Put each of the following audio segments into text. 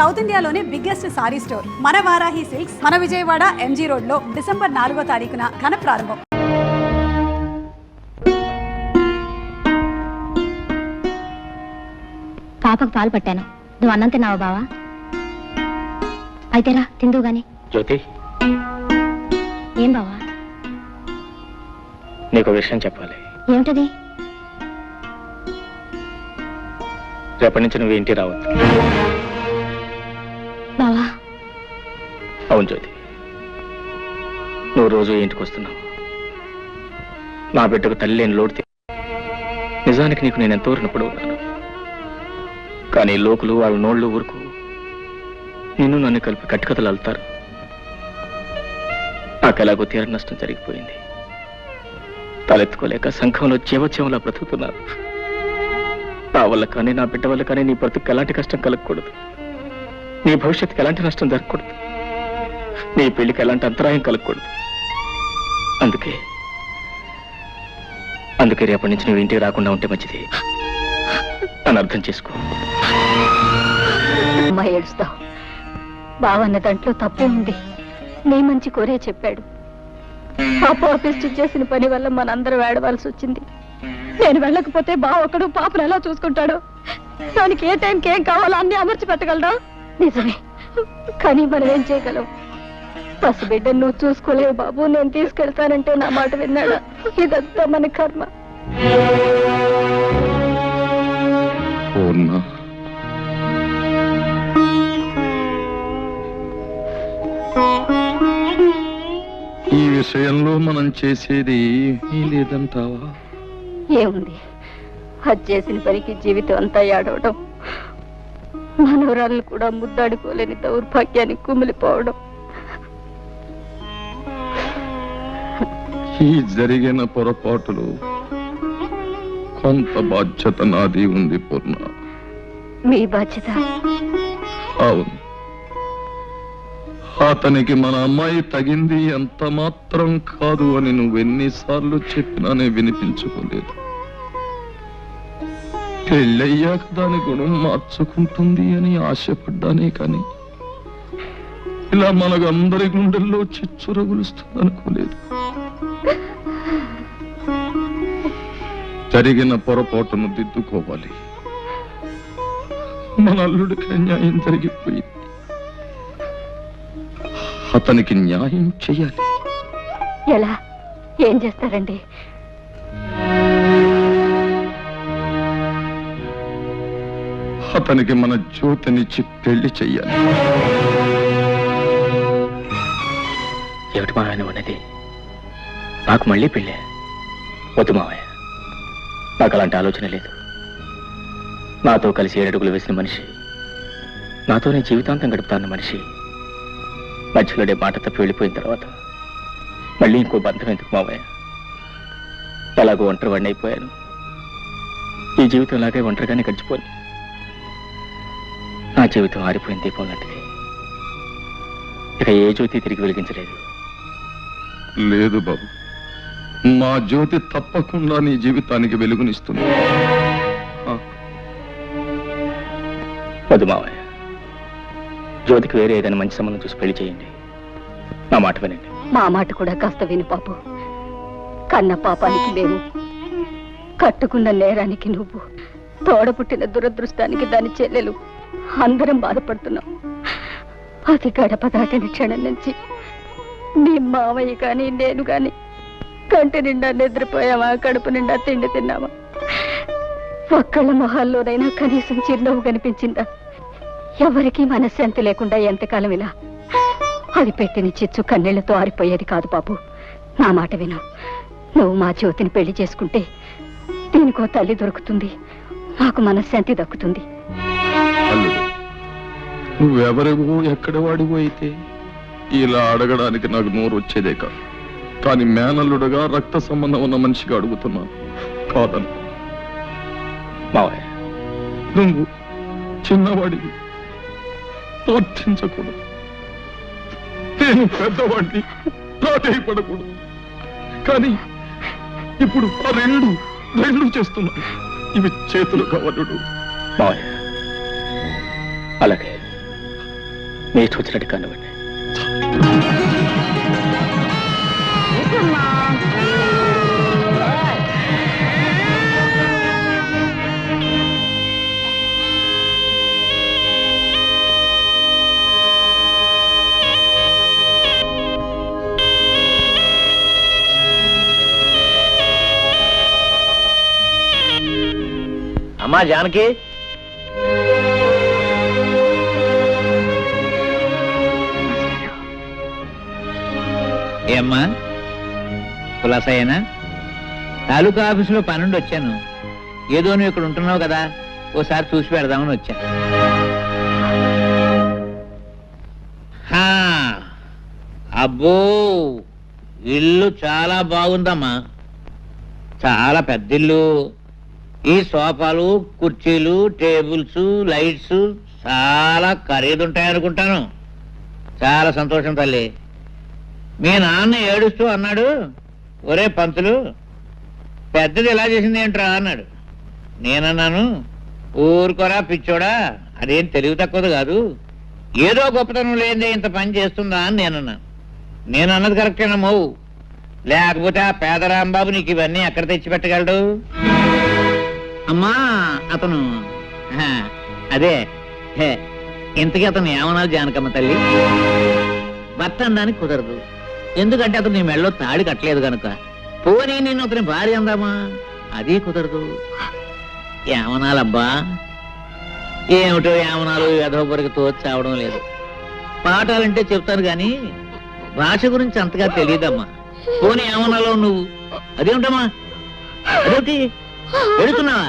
South ఇండియాలోనే biggest sorry store మన Varahi silks మన విజయవాడ ఎంజీ రోడ్ లో డిసెంబర్ 4వ తారీఖున ఘన ప్రారంభం. పాపకు పాలు పట్టాను, నువ్వు అన్నం తిన్నావా బావా? అయితేరా తిందువు గాని. జ్యోతి, ఏం బావా? నీకు విషయం చెప్పాలి. ఏమిటది? రేపటి నుంచి నువ్వు ఇంటికి రావద్దు. బావా? అవును జ్యోతి, నువ్వు రోజు ఇంటికి వస్తున్నావు. నా బిడ్డకు తల్లి లేని లోటు. నిజానికి నీకు నేను ఎంతో రుణపడి ఉన్నాను. కానీ లోకులు వాళ్ళ నోళ్ళు ఊరుకు నిన్ను నన్ను కలిపి కట్టుకథలు అల్లుతారు. నాకెలాగో తీర నష్టం జరిగిపోయింది. తలెత్తుకోలేక సంఘంలో జీవోత్సవంలా బ్రతుకుతున్నారు. నా వల్ల కానీ నా బిడ్డ వల్ల కానీ నీ బ్రతుకు ఎలాంటి కష్టం కలగకూడదు. నీ భవిష్యత్తుకి ఎలాంటి నష్టం జరగకూడదు. నీ పెళ్లికి ఎలాంటి అంతరాయం కలగకూడదు. అందుకే రేపటి నుంచి నువ్వు ఇంటికి రాకుండా ఉంటే మంచిది అని అర్థం చేసుకో. అమ్మా ఏడుస్తావు. బావన్న దాంట్లో తప్పే ఉంది. నీ మంచి కోరే చెప్పాడు. పాప ఆఫీస్ చేసిన పని వల్ల మనందరూ వేడవలసి వచ్చింది. నేను వెళ్ళకపోతే బావ ఒకడు పాపను ఎలా చూసుకుంటాడు? దానికి ఏ టైంకి ఏం కావాలో అన్ని అమర్చి పెట్టగలరా? నిజమే, కానీ మనం ఏం చేయగలం? పసిబిడ్డ నువ్వు చూసుకోలేవు బాబు, నేను తీసుకెళ్తానంటే నా మాట విన్నాడా? ఇదంతా మన కర్మ. ఈ విషయంలో మనం చేసేది లేదంటావా? ఏముంది, అది చేసిన పనికి జీవితం అంతా ఏడవడం, మనవరాళ్ళు కూడా ముద్దాడుకోలేని దౌర్భాగ్యానికి కుమిలిపోవడం. ఈ జరిగిన పొరపాటులు కొంత బాధ్యత నాది ఉంది పూర్ణ. మీ బాధ్యత? అవును, అతనికి మన అమ్మాయి తగింది ఎంత మాత్రం కాదు అని నువ్వెన్నిసార్లు చెప్పినానే వినిపించుకోలేదు. పెళ్ళయ్యాక దాని గుణం మార్చుకుంటుంది అని ఆశపడ్డానే కానీ ఇలా మనకందరి గుండెల్లో చిచ్చు రగులుస్తుంది అనుకోలేదు. జరిగిన పొరపాటును దిద్దుకోవాలి. మన అల్లుడికి న్యాయం జరిగిపోయింది. అతనికి న్యాయం చెయ్యాలి. ఎలా? ఏం చేస్తారండి? అతనికి మన జ్యోతినిచ్చి పెళ్లి చెయ్యాలి. ఏమిటి మావయ్య ఉన్నది? నాకు మళ్ళీ పెళ్ళే? వద్దు మావయ్య, నాకు అలాంటి ఆలోచన లేదు. నాతో కలిసి 7 అడుగులు వేసిన మనిషి, నాతోనే జీవితాంతం గడుపుతాన్న మనిషి మధ్యలోనే మాట తప్పి వెళ్ళిపోయిన తర్వాత మళ్ళీ ఇంకో బంధం ఎందుకు మావయ్య? ఎలాగో ఒంటరి వాడిని అయిపోయాను. ఈ జీవితం ఇలాగే ఒంటరిగానే గడిచిపోయి నా జీవితం ఆరిపోయిన దీపం లాంటిది. ఇక ఏ జ్యోతి తిరిగి వెలిగించలేదు. లేదు బాబు, మా జ్యోతి తప్పకుండా నీ జీవితానికి వెలుగునిస్తుంది. వద్దు మావయ్య, జ్యోతికి వేరే ఏదైనా మంచి సంబంధం చూసి పెళ్లి చేయండి. నా మాట వినండి. మా మాట కూడా కాస్త విను పాపు. కన్న పాపానికి మేము, కట్టుకున్న నేరానికి నువ్వు, తోడపుట్టిన దురదృష్టానికి దాని చెల్లెలు అందరం బాధపడుతున్నాం. అది గడప దాటిన క్షణం నుంచి నీ మావయ్య కానీ నేను కానీ కంటి నిండా నిద్రపోయావా, కడుపు నిండా తిండి తిన్నావా? ఒక్కళ్ళ మొహాల్లోనైనా కనీసం చిరునవ్వు కనిపించిందా? ఎవరికీ మనశ్శాంతి లేకుండా ఎంతకాలం ఇలా? అది పెట్టిన చిచ్చు కన్నీళ్లతో ఆరిపోయేది కాదు బాబు. నా మాట విను. నువ్వు మా జ్యోతిని పెళ్లి చేసుకుంటే దీనికో తల్లి దొరుకుతుంది, నాకు మనశ్శాంతి దక్కుతుంది. నువ్వెవరివో ఎక్కడ వాడివో అయితే ఇలా అడగడానికి నాకు నోరు వచ్చేదే కాదు. కానీ మేనల్లుడుగా రక్త సంబంధం ఉన్న మనిషిగా అడుగుతున్నా. కాదను. మావయ్య, నువ్వు చిన్నవాడివి, ప్రార్థించకూడదు. నేను పెద్దవాడిని, ప్రాధేయపడకూడదు. కానీ ఇప్పుడు ఆ రెండు చేస్తున్నాను. ఇవి చేతులు కవలుడు. మావయ్య, అలాగే మీ ఇష్టం వచ్చినట్టు కానివ్వండి. అమ్మా జానకి, ఏమ్మా కులాసయ్యనా? తాలూకా ఆఫీసులో పనుండి వచ్చాను. ఏదో నువ్వు ఇక్కడ ఉంటున్నావు కదా, ఓసారి చూసి పెడదామని వచ్చా. హా, అబ్బో ఇల్లు చాలా బాగుందమ్మా, చాలా పెద్ద ఇల్లు. ఈ సోఫాలు, కుర్చీలు, టేబుల్స్, లైట్స్ చాలా ఖరీదుంటాయనుకుంటాను. చాలా సంతోషం తల్లి. మీ నాన్న ఏడుస్తూ అన్నాడు, ఒరే పంతులు, పెద్దది ఎలా చేసింది ఏంట్రా అన్నాడు. నేనన్నాను, ఊరుకోరా పిచ్చోడా, అదేం తెలివి తక్కువది కాదు, ఏదో గొప్పతనం లేదే ఇంత పని చేస్తుందా అని నేనన్నాను. నేనన్నది కరెక్టేనమ్మో, లేకపోతే ఆ పేదరాంబాబు నీకు ఇవన్నీ ఎక్కడ తెచ్చిపెట్టగలడు? అమ్మా అతను అదే ఇంతకీ అతను ఏమన్నా జానకమ్మ తల్లి? భర్త అనడానికి కుదరదు, ఎందుకంటే అతను నీ మెళ్ళలో తాడి కట్టలేదు కనుక. పోనీ నేను అతని భార్య అందామా, అది కుదరదు. ఏమనాలబ్బా, ఏమిటో ఏమనాలు యథోపరికి తోచావడం లేదు. పాఠాలంటే చెప్తాను గాని భాష గురించి అంతగా తెలియదమ్మా. పోనీ ఏమనాలో నువ్వు, అదేమిటమ్మా, అదేమిటి ఎడుతున్నావా?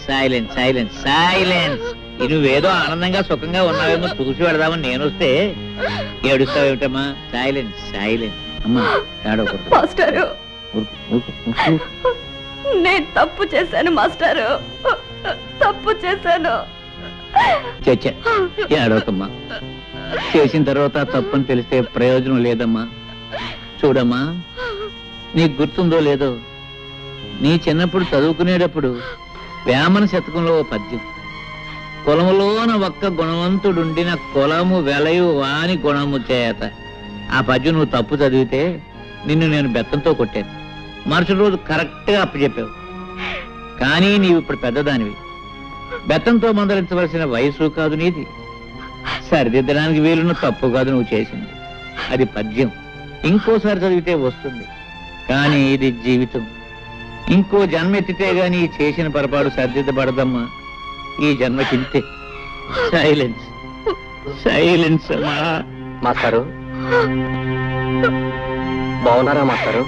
Silence silence silence. నువ్వేదో ఆనందంగా సుఖంగా ఉన్నావేమో చూసి పెడదామని నేను వస్తే ఏడుస్తావేమిటమ్మా? Silence silence. అమ్మా ఏడవకూడదు. మాస్టారు, నేను తప్పు చేశాను మాస్టారు, తప్పు చేశాను. చచ్చా ఏడవకమ్మా, చేసిన తర్వాత తప్పని తెలిస్తే ప్రయోజనం లేదమ్మా. చూడమ్మా, నీకు గుర్తుందో లేదో, నీ చిన్నప్పుడు చదువుకునేటప్పుడు వేమన శతకంలో ఓ పద్యం, కులములోన ఒక్క గుణవంతుడుండిన కులము వెలయు వాని గుణము చేత. ఆ పద్యం నువ్వు తప్పు చదివితే నిన్ను నేను బెత్తంతో కొట్టాను. మరుసటి రోజు కరెక్ట్గా అప్పచెప్పావు. కానీ నీవు ఇప్పుడు పెద్దదానివి, బెత్తంతో మందలించవలసిన వయసు కాదు నీది. సరిదిద్దడానికి వీలున్న తప్పు కాదు నువ్వు చేసింది. అది పద్యం, ఇంకోసారి చదివితే వస్తుంది. కానీ ఇది జీవితం. ఇంకో జన్మ ఎత్తితే గాని చేసిన పొరపాటు సరిదిద్దబడదమ్మా. ఈ జన్మకింతే. సైలెన్స్ సైలెన్స్ అమ్మా. మాస్టారు బాగున్నారా మాస్టారు?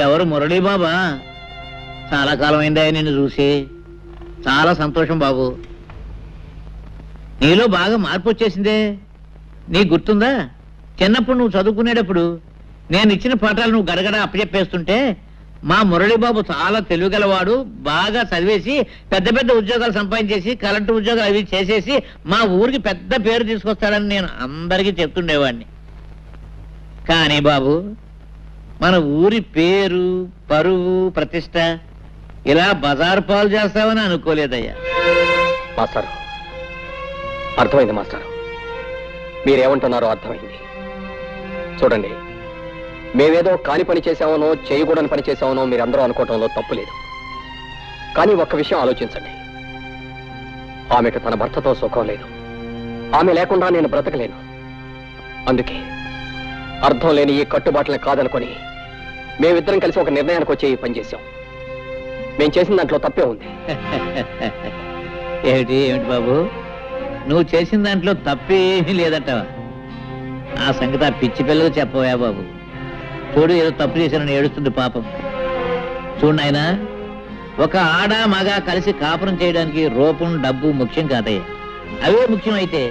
ఎవరు? మురళీ బాబా? చాలా కాలం అయిందా నిన్ను చూసి. చాలా సంతోషం బాబు. నీలో బాగా మార్పు వచ్చేసిందే. నీకు గుర్తుందా, చిన్నప్పుడు నువ్వు చదువుకునేటప్పుడు నేను ఇచ్చిన పాఠాలు నువ్వు గడగడ అప్పచెప్పేస్తుంటే మా మురళీబాబు చాలా తెలివిగలవాడు, బాగా చదివేసి పెద్ద పెద్ద ఉద్యోగాలు సంపాదించేసి కలెక్టర్ ఉద్యోగాలు అవి చేసేసి మా ఊరికి పెద్ద పేరు తీసుకొస్తాడని నేను అందరికీ చెప్తుండేవాడిని. కానీ బాబు, మన ఊరి పేరు, పరువు, ప్రతిష్ట ఇలా బజారు పాలు చేస్తావని అనుకోలేదయ్యా. మాస్టారు అర్థమైంది మాస్టారు, మీరేమంటున్నారో అర్థమైంది. చూడండి, మేమేదో కాని పని చేశామనో చేయకూడని పని చేశామనో మీరందరూ అనుకోవటంలో తప్పు లేదు. కానీ ఒక్క విషయం ఆలోచించండి, ఆమెకు తన భర్తతో సుఖం లేదు. ఆమె లేకుండా నేను బ్రతకలేను. అందుకే అర్థం లేని ఈ కట్టుబాట్లని కాదనుకొని మేమిద్దరం కలిసి ఒక నిర్ణయానికి వచ్చి ఈ పని చేశాం. మేం చేసిన దాంట్లో తప్పే ఉంది. ఏమిటి ఏమిటి బాబు, నువ్వు చేసిన దాంట్లో తప్పేమీ లేదంటావా? ఆ సంగతి ఆ పిచ్చి పిల్లలు చెప్పవా బాబు. చూడు, ఏదో తప్పు చేశానని ఏడుస్తుంది పాపం. చూడు నాయనా, ఒక ఆడ మగ కలిసి కాపురం చేయడానికి రూపం, డబ్బు ముఖ్యం కాదయ్యా. అవే ముఖ్యం అయితే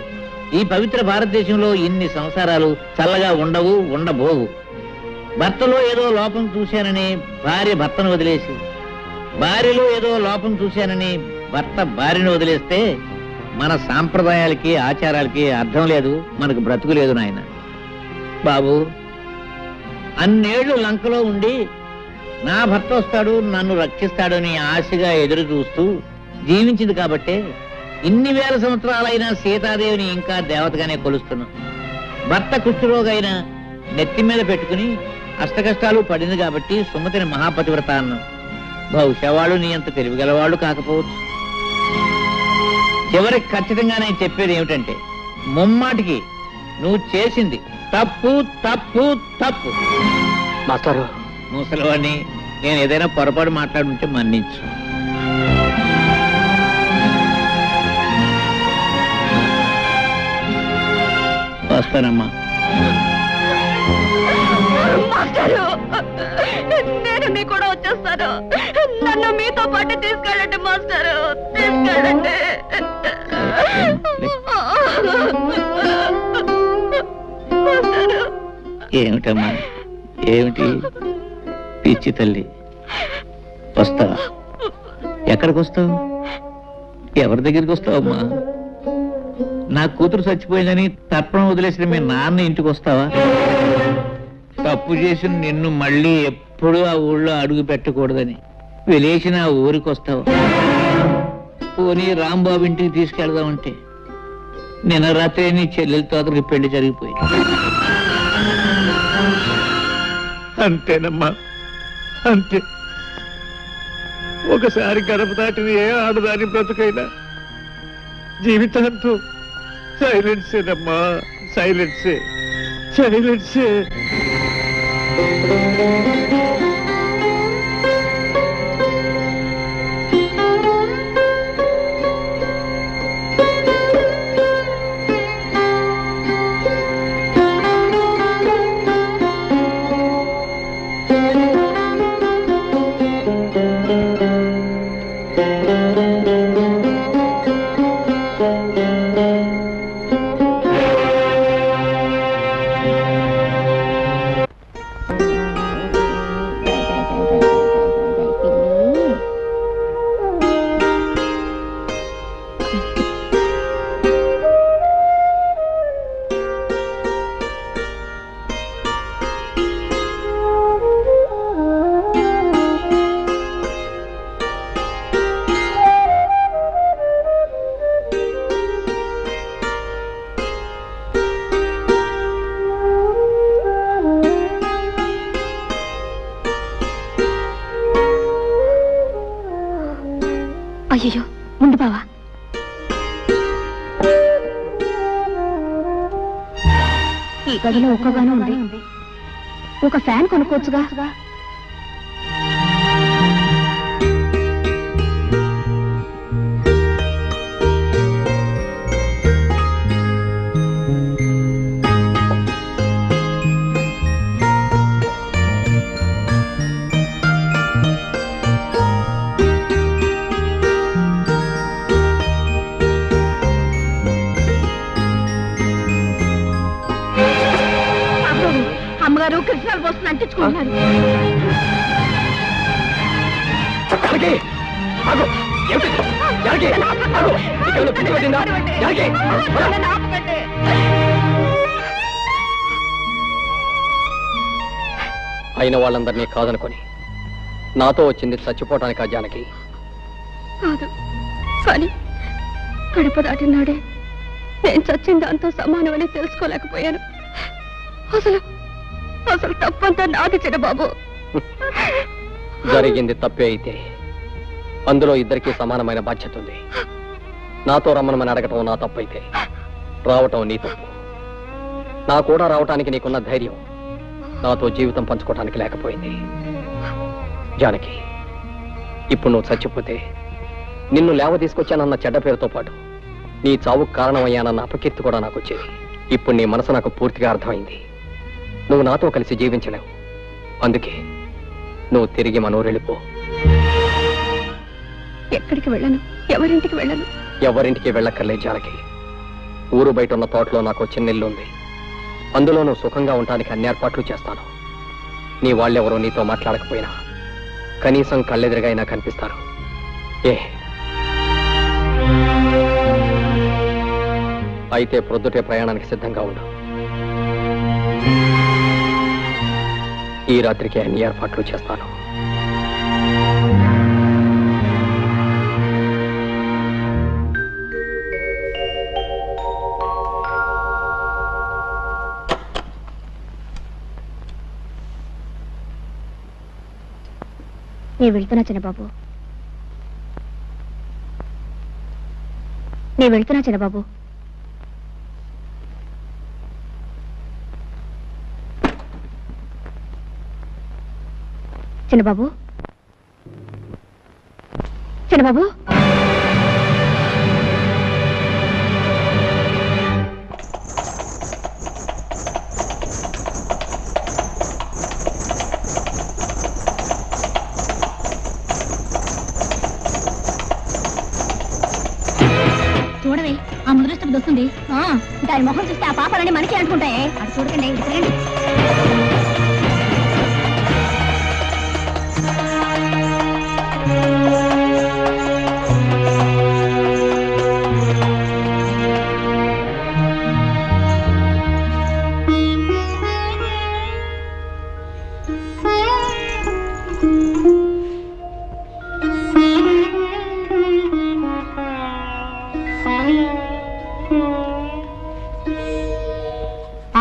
ఈ పవిత్ర భారతదేశంలో ఇన్ని సంసారాలు చల్లగా ఉండవు, ఉండబోవు. భర్తలో ఏదో లోపం చూశానని భార్య భర్తను వదిలేసి, భార్యలో ఏదో లోపం చూశానని భర్త భార్యను వదిలేస్తే మన సాంప్రదాయాలకి ఆచారాలకి అర్థం లేదు, మనకు బ్రతుకు లేదు నాయన. బాబు, అన్నేళ్లు లంకలో ఉండి నా భర్త వస్తాడు, నన్ను రక్షిస్తాడని ఆశగా ఎదురు చూస్తూ జీవించింది కాబట్టే ఇన్ని వేల సంవత్సరాలైనా సీతాదేవిని ఇంకా దేవతగానే కొలుస్తున్నాం. భర్త కుష్ఠరోగైన నెత్తి మీద పెట్టుకుని అష్టకష్టాలు పడింది కాబట్టి సుమతిని మహాపతివ్రత అన్నాం. బహుశా వాళ్ళు నీ అంత తెలివిగలవాళ్ళు కాకపోవచ్చు. చివరికి ఖచ్చితంగా నేను చెప్పేది ఏమిటంటే, ముమ్మాటికి నువ్వు చేసింది తప్పు తప్పు తప్పు. మాస్టారు, ముసలివాడిని నేను ఏదైనా పొరపాటు మాట్లాడుంటే మన్నించు. వస్తానమ్మా. మాస్టారు, నేను మీ కూడా వచ్చేస్తాను. నన్ను మీతో పాటు తీసుకెళ్ళండి మాస్టారు, తీసుకెళ్ళండి. ఏమిటమ్మా, ఏమిటి పిచ్చి తల్లి? వస్తావా? ఎక్కడికి వస్తావు? ఎవరి దగ్గరికి వస్తావమ్మా? నా కూతురు చచ్చిపోయిందని తర్పణం వదిలేసిన మీ నాన్న ఇంటికి వస్తావా? తప్పు చేసిన నిన్ను మళ్ళీ ఎప్పుడూ ఆ ఊళ్ళో అడుగు పెట్టకూడదని వెలేసిన ఆ ఊరికి వస్తావా? పోనీ రాంబాబు ఇంటికి తీసుకెళ్దామంటే నిన్న రాత్రి నీ చెల్లెలతో అతనికి పెళ్లి జరిగిపోయింది. అంతేనమ్మా, అంతే. ఒకసారి గడప దాటిన ఏ ఆడదాని బ్రతుకైనా జీవితాంతో సైలెన్సేనమ్మా, సైలెన్సే, సైలెన్సే. అయ్యో, ఉండు బావా. ఈ గదిలో ఒక్కగానే ఉంది. ఒక ఫ్యాన్ కొనుక్కోవచ్చుగా. అమ్మగారు కృష్ణాలు పోస్తున్న అంటించుకుంటున్నారు. అయిన వాళ్ళందరినీ కాదనుకొని నాతో వచ్చింది చచ్చిపోవటానికి. ఆ జానకి కాదు, కానీ గడప దాటినాడే నేను చచ్చిన దాంతో సమానమని తెలుసుకోలేకపోయాను. అసలు అసలు తప్పంతా నాది చిన్నబాబు. జరిగింది తప్పే అయితే అందులో ఇద్దరికీ సమానమైన బాధ్యత ఉంది. నాతో రమ్మనమని అడగటం నా తప్పైతే రావటం నీ తప్పు. నా కూడా రావటానికి నీకున్న ధైర్యం నాతో జీవితం పంచుకోవటానికి లేకపోయింది. జానకి, ఇప్పుడు నువ్వు చచ్చిపోతే నిన్ను లేవ తీసుకొచ్చానన్న చెడ్డ పేరుతో పాటు నీ చావుకు కారణమయ్యానన్న అపకీర్తి కూడా నాకు వచ్చేది. ఇప్పుడు నీ మనసు నాకు పూర్తిగా అర్థమైంది. నువ్వు నాతో కలిసి జీవించలేవు. అందుకే నువ్వు తిరిగి మనూరెళ్ళిపో. ఎక్కడికి వెళ్ళను, ఎవరింటికి వెళ్ళను. ఎవరింటికి వెళ్ళక్కర్లే జానకి. ఊరు బయట ఉన్న తోటలో నాకు చిన్న ఇల్లు ఉంది. అందులో నువ్వు సుఖంగా ఉండటానికి అన్ని ఏర్పాట్లు చేస్తాను. నీ వాళ్ళెవరో నీతో మాట్లాడకపోయినా కనీసం కళ్ళెదురుగా అయినా కనిపిస్తారు. అయితే ప్రొద్దుటే ప్రయాణానికి సిద్ధంగా ఉండు. ఈ రాత్రికి అన్ని ఏర్పాట్లు చేస్తాను. నేను వెళ్తున్నా చిన్నబాబు, నేను వెళ్తున్నా చిన్నబాబు. చిన్నబాబు, చిన్నబాబు, చూడవే ఆ ముద్రస్తుడికి వస్తుంది. దాని మొహం చూస్తే ఆ పాపాలన్నీ మనకి అంటుకుంటాయే. అది చూడకండి, ఇక్కడికి రండి.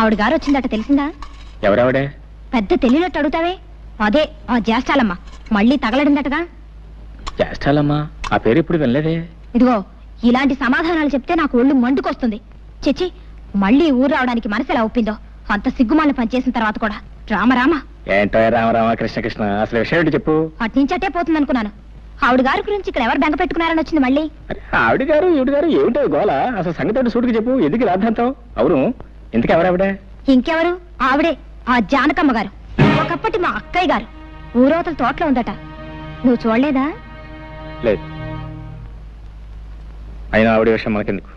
ఆవిడ గారు వచ్చిందట, తెలిసిందా? ఎవరావిడే? పెద్ద తెలియనట్టు అడుగుతావే. అదే ఆ జ్యేష్ఠాలమ్మ మళ్ళీ తగలడిందటగా. చేస్తాలమ్మా, ఆ పేరు ఇప్పుడు వినలేదే. ఇదిగో ఇలాంటి సమాధానాలు చెప్తే నాకు ఒళ్ళు మండుకొస్తుంది. చిచి, మళ్ళీ ఊరు రావడానికి మనసు ఎలా ఒప్పిందో. అంత సిగ్గుమాలను పనిచేసిన తర్వాత కూడా. రామరామ. ఏంటో రామరామ కృష్ణ కృష్ణ, అసలు విషయం ఏంటి చెప్పు. అట్నుంచటే పోతుంది అనుకున్నాను. ఆవిడ గారి గురించి ఇక్కడ ఎవరు బెంగ పెట్టుకున్నారని వచ్చింది మళ్ళీ. ఆవిడ గారు ఈవిడ గారు ఏమిటో గోల, అసలు సంగతి సూటికి చెప్పు. ఎందుకు రాద్దాంతం? అవును, ఎందుకు ఎవరావిడ? ఇంకెవరు? ఆవిడే, ఆ జానకమ్మ గారు. ఒకప్పటి మా అక్కయ్య గారు. ఊరవతల తోటలో ఉందట. నువ్వు చూడలేదా? లేదు. అయినా ఆవిడ విషయం మనకెందుకు?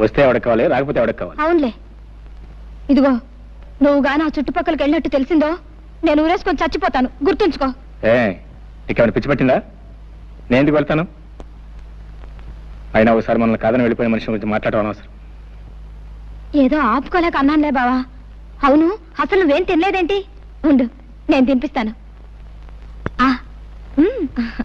వస్తే ఎవడకు కావాలి, రాకపోతే ఎవడకు కావాలి. అవునులే. ఇదిగో నువ్వు గాని ఆ చుట్టుపక్కలకి వెళ్ళినట్టు తెలిసిందో నేను ఊరేసుకొని చచ్చిపోతాను, గుర్తుంచుకో. నీకేమైనా పిచ్చి పట్టిందా? నేను ఎందుకు వెళ్తాను? అయినా ఒకసారి మనల్ని కాదని వెళ్ళిపోయిన మనిషి గురించి మాట్లాడడం అవసరం. ఏదో ఆపుకోలేక అన్నానులే బావా. అవును, అసలు నువ్వేం తినలేదేంటి? ఉండు, నేను తినిపిస్తాను.